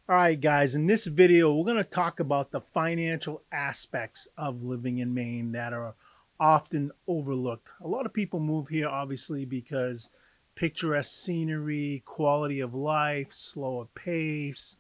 All right, guys, in this video, we're going to talk about the financial aspects of living in Maine that are often overlooked. A lot of people move here, obviously, because picturesque scenery, quality of life, slower pace,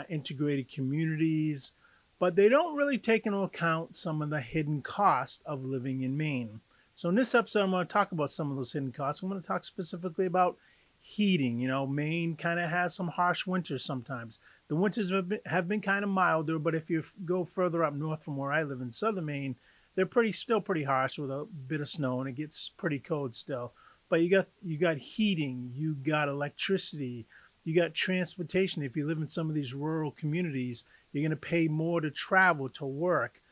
integrated communities, but they don't really take into account some of the hidden costs of living in Maine. So, in this episode, I'm going to talk about some of those hidden costs. I'm going to talk specifically about heating. Maine kind of has some harsh winters sometimes. The winters have been kind of milder, but if you go further up north from where I live in southern Maine, they're still pretty harsh with a bit of snow, and it gets pretty cold still. But you got heating, you got electricity, you got transportation. If you live in some of these rural communities, you're going to pay more to travel to work.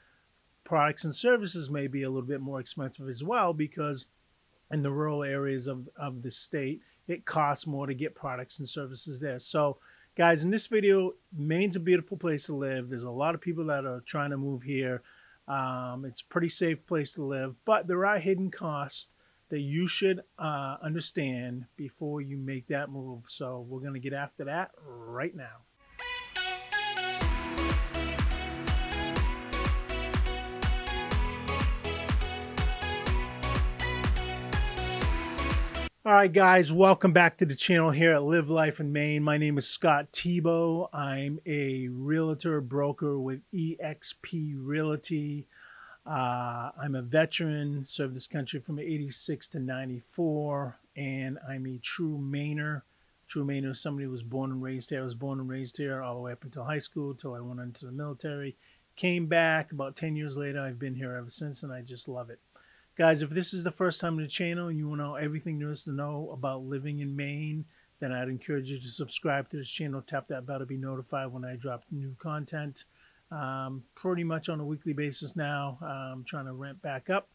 Products and services may be a little bit more expensive as well because in the rural areas of the state, it costs more to get products and services there. So, guys, in this video, Maine's a beautiful place to live. There's a lot of people that are trying to move here. It's a pretty safe place to live, but there are hidden costs that you should understand before you make that move. So we're going to get after that right now. All right, guys, welcome back to the channel here at Live Life in Maine. My name is Scott Tebow. I'm a realtor broker with eXp Realty. I'm a veteran, served this country from 86 to 94, and I'm a true Mainer. True Mainer is somebody who was born and raised here. I was born and raised here all the way up until high school, until I went into the military. Came back about 10 years later. I've been here ever since, and I just love it. Guys, if this is the first time on the channel and you want to know everything there is to know about living in Maine, then I'd encourage you to subscribe to this channel. Tap that bell to be notified when I drop new content. Pretty much on a weekly basis now. I'm trying to ramp back up.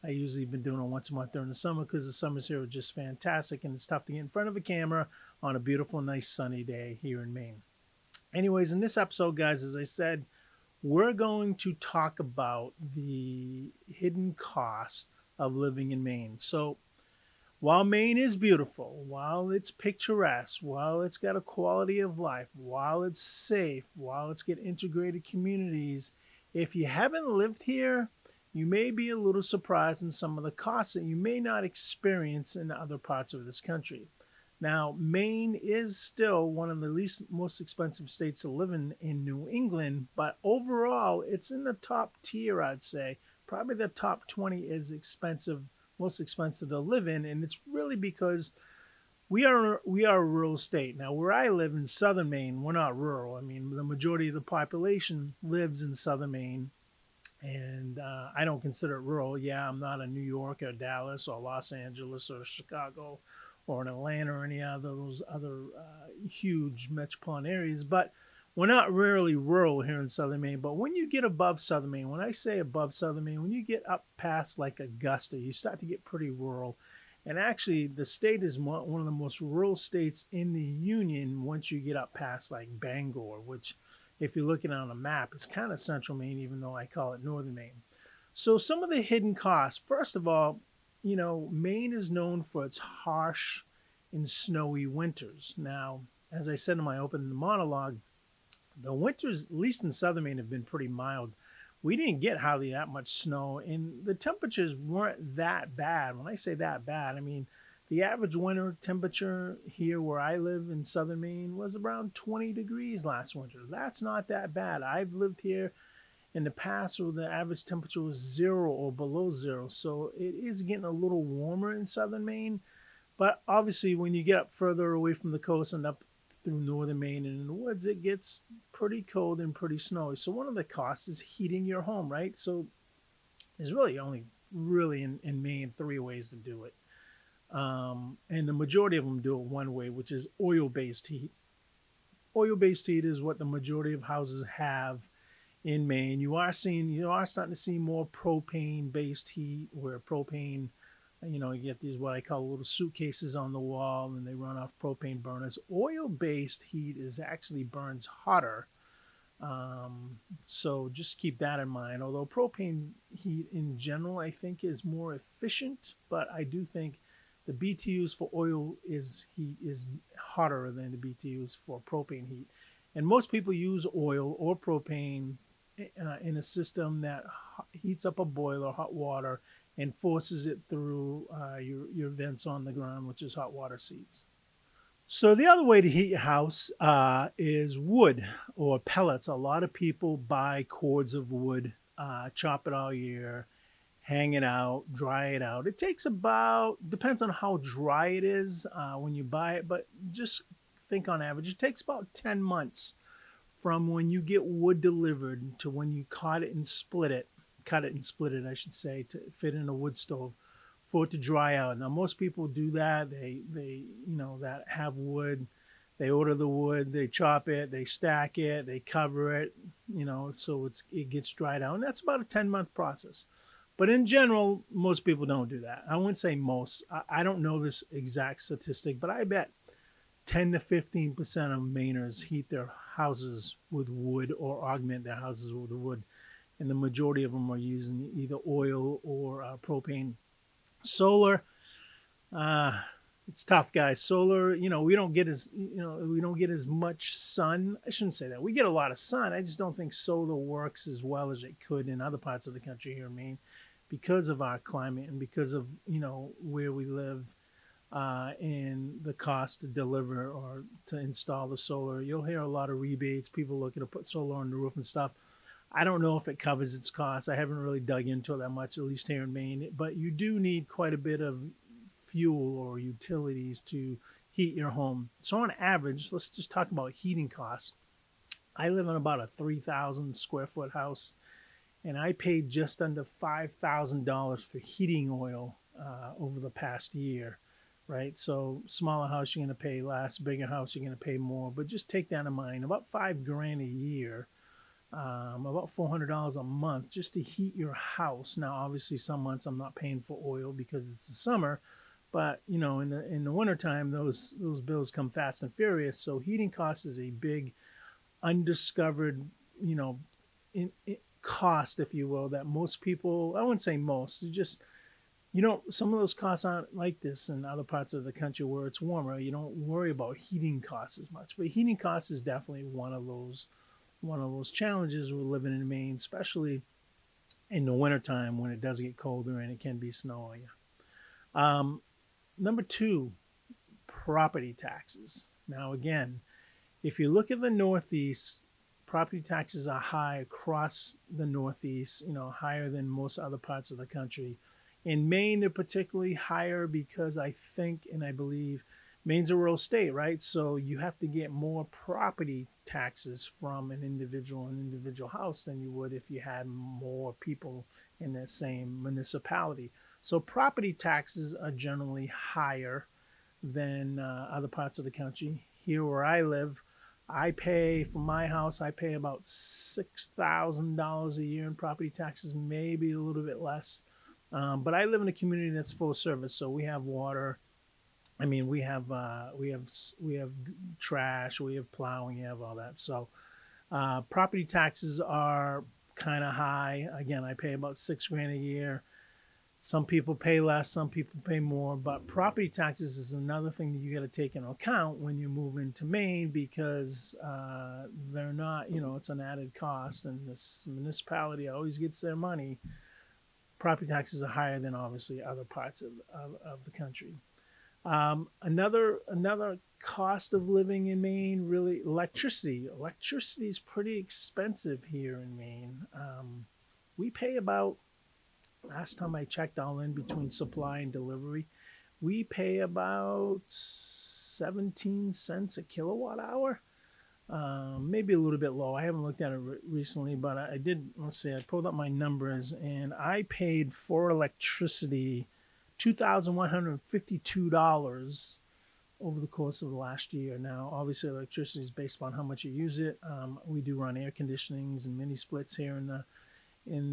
I usually been doing it once a month during the summer because the summers here are just fantastic and it's tough to get in front of a camera on a beautiful, nice sunny day here in Maine. Anyways, in this episode, guys, as I said, we're going to talk about the hidden cost of living in Maine. So while Maine is beautiful, while it's picturesque, while it's got a quality of life, while it's safe, while it's got integrated communities, if you haven't lived here, you may be a little surprised in some of the costs that you may not experience in other parts of this country. Now, Maine is still one of the most expensive states to live in New England, but overall, it's in the top tier, I'd say. Probably the top 20 is most expensive to live in, and it's really because we are a rural state. Now, where I live in southern Maine, we're not rural. I mean, the majority of the population lives in southern Maine, and I don't consider it rural. Yeah, I'm not in New York or Dallas or Los Angeles or Chicago or in Atlanta or any of those other huge metropolitan areas, but we're not really rural here in southern Maine. But when you get above southern Maine, when I say above southern Maine, when you get up past like Augusta, you start to get pretty rural. And actually, the state is one of the most rural states in the union once you get up past like Bangor, which, if you're looking on a map, it's kind of central Maine, even though I call it northern Maine. So some of the hidden costs, first of all, Maine is known for its harsh and snowy winters. Now, as I said in my opening monologue, the winters, at least in southern Maine, have been pretty mild. We didn't get hardly that much snow, and the temperatures weren't that bad. When I say that bad, I mean the average winter temperature here where I live in southern Maine was around 20 degrees last winter. That's not that bad. I've lived here in the past where the average temperature was 0 or below 0. So it is getting a little warmer in southern Maine. But obviously, when you get up further away from the coast and up through northern Maine and in the woods, it gets pretty cold and pretty snowy. So one of the costs is heating your home, right? So there's really only in Maine 3 ways to do it. And the majority of them do it one way, which is oil-based heat. Oil-based heat is what the majority of houses have in Maine. You are starting to see more propane-based heat, where propane, you get these what I call little suitcases on the wall, and they run off propane burners. Oil-based heat actually burns hotter, so just keep that in mind. Although propane heat in general, I think, is more efficient, but I do think the BTUs for oil heat is hotter than the BTUs for propane heat. And most people use oil or propane in a system that heats up a boiler, hot water, and forces it through your vents on the ground, which is hot water seats. So the other way to heat your house is wood or pellets. A lot of people buy cords of wood, chop it all year, hang it out, dry it out. It takes about, depends on how dry it is when you buy it, but just think on average, it takes about 10 months from when you get wood delivered to when you cut it and split it, I should say, to fit in a wood stove for it to dry out. Now, most people do that. That have wood, they order the wood, they chop it, they stack it, they cover it, so it gets dried out. And that's about a 10-month process. But in general, most people don't do that. I wouldn't say most. I don't know this exact statistic, but I bet 10 to 15% of Mainers heat their houses with wood or augment their houses with wood. And the majority of them are using either oil or propane. Solar, uh, it's tough, guys. Solar, we don't get as much sun. I shouldn't say that. We get a lot of sun. I just don't think solar works as well as it could in other parts of the country here in Maine because of our climate and because of where we live and the cost to deliver or to install the solar. You'll hear a lot of rebates, people looking to put solar on the roof and stuff. I don't know if it covers its costs. I haven't really dug into it that much, at least here in Maine. But you do need quite a bit of fuel or utilities to heat your home. So on average, let's just talk about heating costs. I live in about a 3,000 square foot house, and I paid just under $5,000 for heating oil over the past year. Right, so smaller house you're going to pay less, bigger house you're going to pay more. But just take that in mind. About $5,000 a year, about $400 a month just to heat your house. Now, obviously, some months I'm not paying for oil because it's the summer, but in the wintertime, those bills come fast and furious. So heating costs is a big undiscovered, cost, if you will, that most people, I wouldn't say most, just some of those costs aren't like this in other parts of the country where it's warmer. You don't worry about heating costs as much, but heating costs is definitely one of those challenges we're living in Maine, especially in the wintertime when it does get colder and it can be snowy. Number two, property taxes. Now, again, if you look at the Northeast, property taxes are high across the Northeast, higher than most other parts of the country. In Maine, they're particularly higher because I think and I believe Maine's a rural state, right? So you have to get more property taxes from an individual house than you would if you had more people in the same municipality. So property taxes are generally higher than other parts of the country. Here where I live, I pay for my house, I pay about $6,000 a year in property taxes, maybe a little bit less. But I live in a community that's full service, so we have water. I mean, we have trash, we have plowing, we have all that. So property taxes are kind of high. Again, I pay about $6,000 a year. Some people pay less, some people pay more, but property taxes is another thing that you got to take into account when you move into Maine because they're not, it's an added cost, and this municipality always gets their money. Property taxes are higher than obviously other parts of the country. Another cost of living in Maine, really electricity. Electricity is pretty expensive here in Maine. We pay about, last time I checked all in between supply and delivery, we pay about 17 cents a kilowatt hour. Maybe a little bit low. I haven't looked at it recently, but I did. Let's see. I pulled up my numbers, and I paid for electricity $2,152 over the course of the last year. Now, obviously, electricity is based upon how much you use it. We do run air conditionings and mini splits here in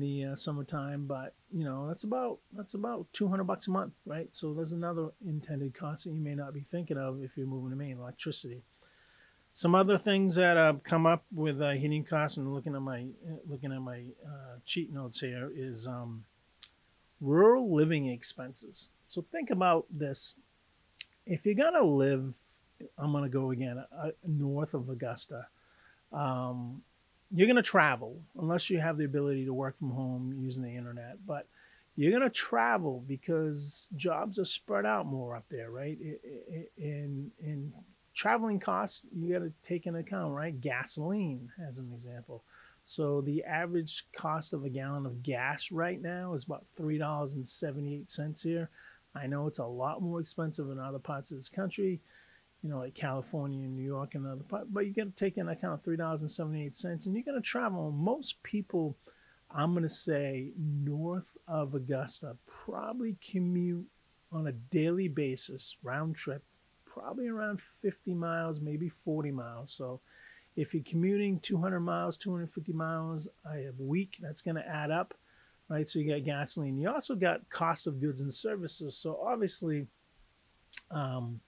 the summertime, but that's about $200 a month, right? So there's another intended cost that you may not be thinking of if you're moving to Maine: electricity. Some other things that have come up with heating costs, and looking at my cheat notes here, is rural living expenses. So think about this: if you're gonna live, I'm gonna go again north of Augusta. Um, you're going to travel unless you have the ability to work from home using the internet, but you're going to travel because jobs are spread out more up there, right? In traveling costs, you got to take into account, right? Gasoline, as an example. So the average cost of a gallon of gas right now is about $3.78 here. I know it's a lot more expensive in other parts of this country, like California and New York and other parts, but you got to take into account $3.78, and you're going to travel. Most people, I'm going to say, north of Augusta probably commute on a daily basis, round trip, probably around 50 miles, maybe 40 miles. So if you're commuting 200 miles, 250 miles a week, that's going to add up, right? So you got gasoline. You also got cost of goods and services. So obviously, um,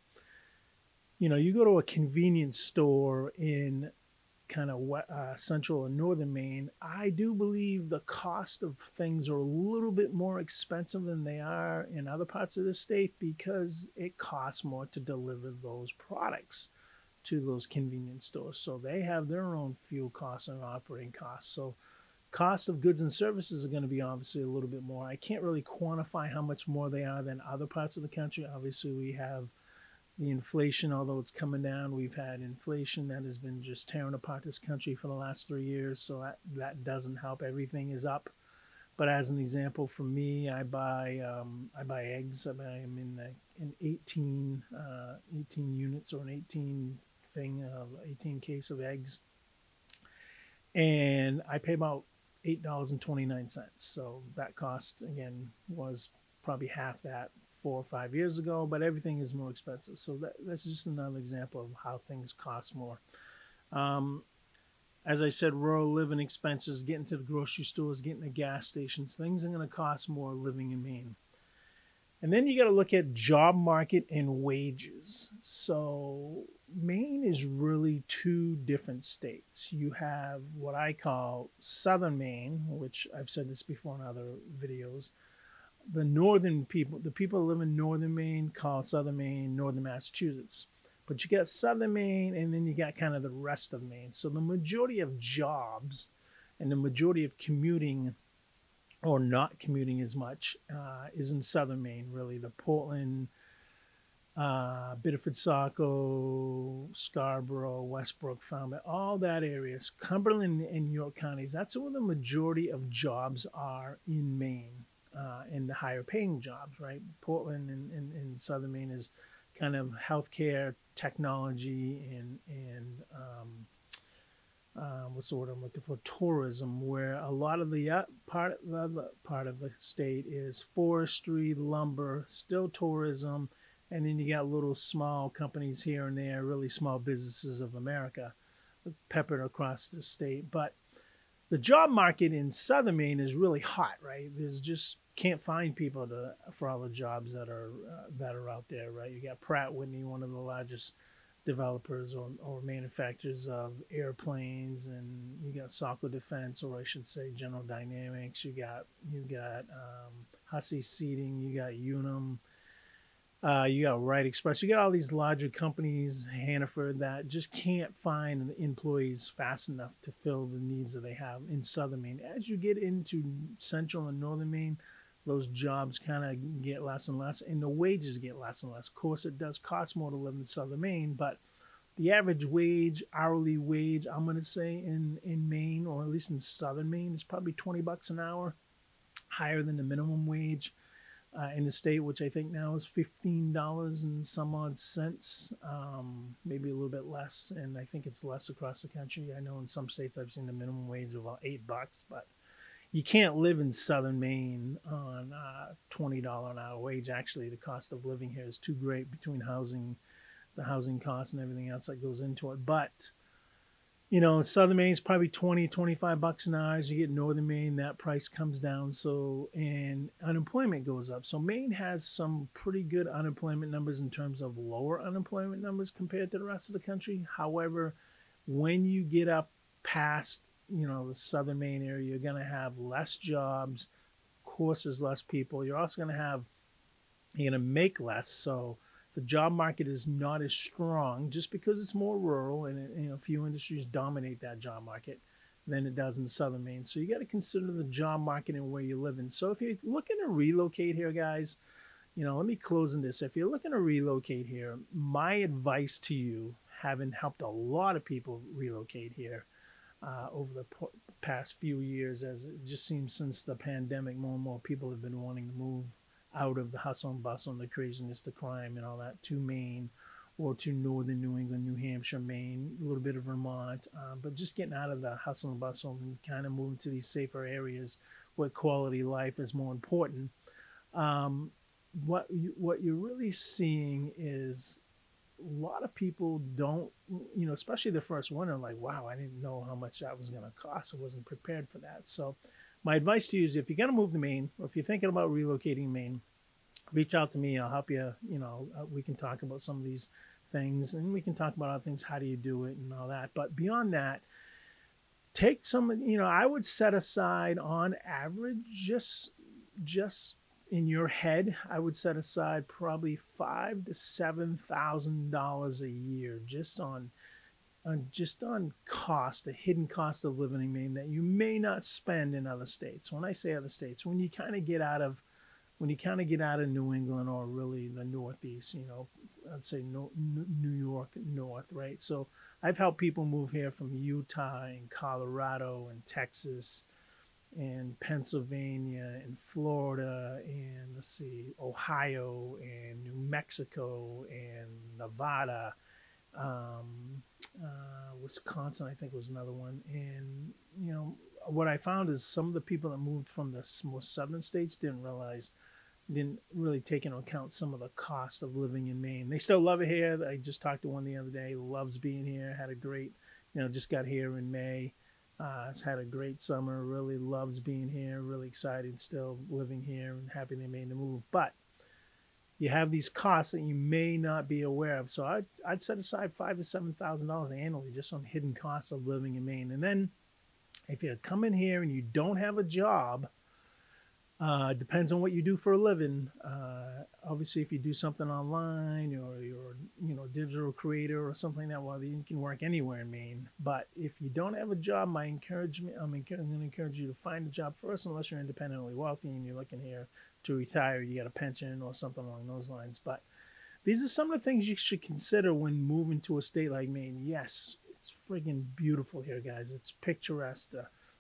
you go to a convenience store in kind of central and northern Maine. I do believe the cost of things are a little bit more expensive than they are in other parts of the state because it costs more to deliver those products to those convenience stores. So they have their own fuel costs and operating costs. So cost of goods and services are going to be obviously a little bit more. I can't really quantify how much more they are than other parts of the country. Obviously, we have the inflation, although it's coming down. We've had inflation that has been just tearing apart this country for the last 3 years, so that doesn't help. Everything is up. But as an example, for me, I buy eggs. I buy them in 18 units, or an 18 case of eggs, and I pay about $8.29. So that cost again was probably half that 4 or 5 years ago, but everything is more expensive. So that's just another example of how things cost more. Um, as I said, rural living expenses, getting to the grocery stores, getting to gas stations, things are going to cost more living in Maine. And then you got to look at job market and wages. So Maine is really two different states. You have what I call Southern Maine, which I've said this before in other videos. The people who live in Northern Maine call Southern Maine Northern Massachusetts. But you got Southern Maine, and then you got kind of the rest of Maine. So the majority of jobs and the majority of commuting, or not commuting as much, is in Southern Maine, really. The Portland, Biddeford, Saco, Scarborough, Westbrook, Falmouth, all that areas, Cumberland and York counties, that's where the majority of jobs are in Maine, and the higher paying jobs, right? Portland and Southern Maine is kind of healthcare, technology, and what's the word I'm looking for? Tourism, where a lot of the part of the state is forestry, lumber, still tourism, and then you got little small companies here and there, really small businesses of America, peppered across the state. But the job market in Southern Maine is really hot, right? There's just can't find people for all the jobs that are out there, right? You got Pratt Whitney, one of the largest developers or manufacturers of airplanes, and you got Saco Defense, or I should say General Dynamics. You got Hussey Seating. You got Unum. You got Wright Express. You got all these larger companies, Hannaford, that just can't find employees fast enough to fill the needs that they have in Southern Maine. As you get into Central and Northern Maine, those jobs kind of get less and less, and the wages get less and less. Of course, it does cost more to live in Southern Maine, but the average wage, hourly wage, I'm going to say in Maine, or at least in Southern Maine, is probably $20 an hour, higher than the minimum wage in the state, which I think now is $15 and some odd cents, maybe a little bit less, and I think it's less across the country. I know in some states I've seen the minimum wage of about $8, but you can't live in Southern Maine on a $20 an hour wage. Actually, the cost of living here is too great between the housing costs and everything else that goes into it. But Southern Maine is probably 20, $25 an hour. As you get Northern Maine, that price comes down. So, and unemployment goes up. So Maine has some pretty good unemployment numbers in terms of lower unemployment numbers compared to the rest of the country. However, when you get up past, the Southern Maine area, you're going to have less jobs. Of course, there's less people. You're going to make less. So the job market is not as strong just because it's more rural and a few industries dominate that job market than it does in southern Maine. So you got to consider the job market and where you live in. So if you're looking to relocate here, guys, let me close on this. If you're looking to relocate here, my advice to you, having helped a lot of people relocate here over the past few years, as it just seems since the pandemic, more and more people have been wanting to move out of the hustle and bustle and the craziness, the crime, and all that to Maine or to northern New England, New Hampshire, Maine, a little bit of Vermont, but just getting out of the hustle and bustle and kind of moving to these safer areas where quality life is more important. Um, what you're really seeing is a lot of people don't, especially the first one, are like, wow, I didn't know how much that was going to cost. I wasn't prepared for that. So my advice to you is if you're going to move to Maine, or if you're thinking about relocating Maine, reach out to me. I'll help you. We can talk about some of these things, and we can talk about other things. How do you do it and all that. But beyond that, take some, I would set aside on average, just in your head, I would set aside probably $5,000 to $7,000 a year just on cost, the hidden cost of living in Maine that you may not spend in other states. When I say other states, when you kind of get out of New England or really the Northeast, I'd say New York North, right? So I've helped people move here from Utah and Colorado and Texas and Pennsylvania and Florida and Ohio and New Mexico and Nevada, Wisconsin, I think was another one. And what I found is some of the people that moved from the more southern states didn't really take into account some of the cost of living in Maine. They still love it here. I just talked to one the other day, loves being here, had a great, just got here in May. Has had a great summer, really loves being here, really excited still living here and happy they made the move. But you have these costs that you may not be aware of. So I'd set aside $5,000 to $7,000 annually just on hidden costs of living in Maine. And then if you come in here and you don't have a job, depends on what you do for a living. Obviously, if you do something online or you're a digital creator or something like that, well, you can work anywhere in Maine. But if you don't have a job, I'm going to encourage you to find a job first, unless you're independently wealthy and you're looking here to retire, you got a pension or something along those lines. But these are some of the things you should consider when moving to a state like Maine. Yes, it's friggin' beautiful here, guys. It's picturesque.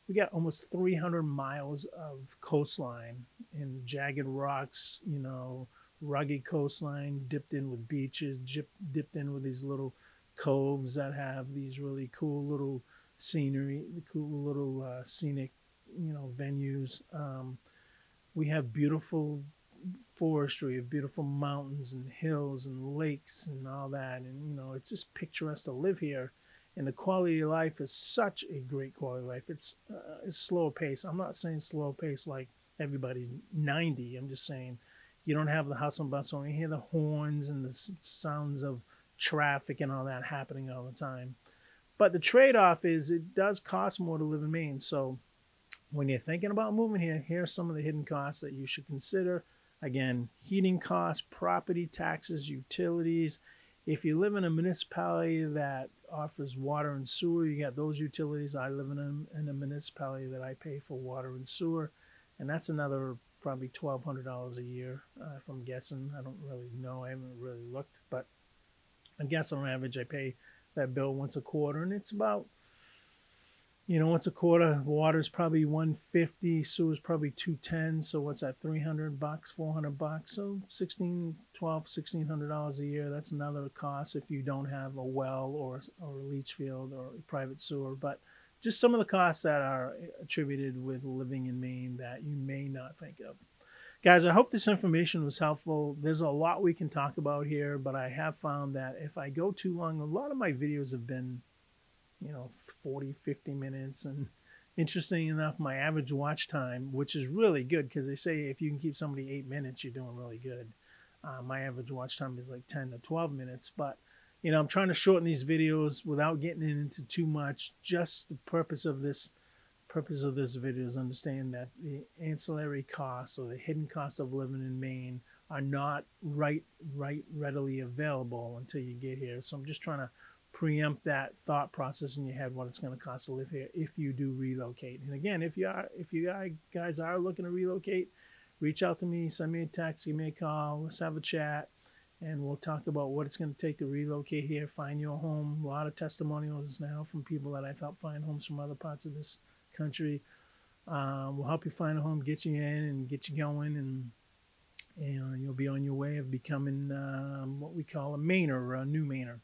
We got almost 300 miles of coastline in jagged rocks, rugged coastline, dipped in with beaches, dipped in with these little coves that have these really cool little scenery, cool little scenic, venues. We have beautiful forestry, of beautiful mountains and hills and lakes and all that. And, it's just picturesque to live here. And the quality of life is such a great quality of life. It's slow pace. I'm not saying slow pace like everybody's 90. I'm just saying you don't have the hustle and bustle. You hear the horns and the sounds of traffic and all that happening all the time. But the trade-off is it does cost more to live in Maine. So when you're thinking about moving here, here's some of the hidden costs that you should consider. Again, heating costs, property taxes, utilities. If you live in a municipality that offers water and sewer, you got those utilities. I live in a municipality that I pay for water and sewer, and that's another probably $1,200 a year, if I'm guessing. I don't really know. I haven't really looked, but I guess on average I pay that bill once a quarter, and it's about, once a quarter. Water's probably $150, sewer's probably $210. So what's that? $300, $400. So $1,600 a year. That's another cost if you don't have a well or a leach field or a private sewer. But just some of the costs that are attributed with living in Maine that you may not think of. Guys, I hope this information was helpful. There's a lot we can talk about here, but I have found that if I go too long, a lot of my videos have been 40, 50 minutes. And interesting enough, my average watch time, which is really good because they say if you can keep somebody 8 minutes, you're doing really good. My average watch time is like 10 to 12 minutes. But, I'm trying to shorten these videos without getting into too much. Just the purpose of this video is understand that the ancillary costs or the hidden costs of living in Maine are not readily available until you get here. So I'm just trying to preempt that thought process in your head, what it's going to cost to live here if you do relocate. And again, if you guys are looking to relocate, reach out to me, send me a text, give me a call, let's have a chat, and we'll talk about what it's going to take to relocate here, find you a home. A lot of testimonials now from people that I've helped find homes from other parts of this country. We'll help you find a home, get you in, and get you going, and you'll be on your way of becoming what we call a Mainer or a new Mainer.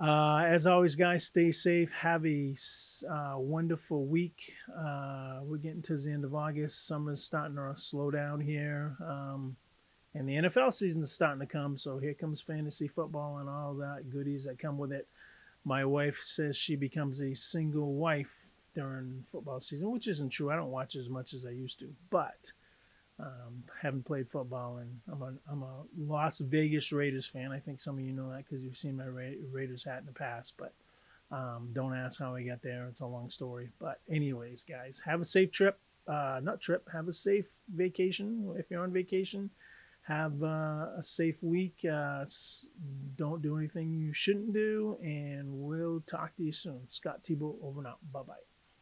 As always, guys, stay safe. Have a wonderful week. We're getting to the end of August. Summer's starting to slow down here. And the NFL season is starting to come. So here comes fantasy football and all that goodies that come with it. My wife says she becomes a single wife during football season, which isn't true. I don't watch as much as I used to. But haven't played football, and I'm a Las Vegas Raiders fan. I think some of you know that because you've seen my Raiders hat in the past, but don't ask how I got there. It's a long story. But anyways, guys, have a safe trip. Not trip. Have a safe vacation if you're on vacation. Have a safe week. Don't do anything you shouldn't do, and we'll talk to you soon. Scott Tebow over and out. Bye-bye.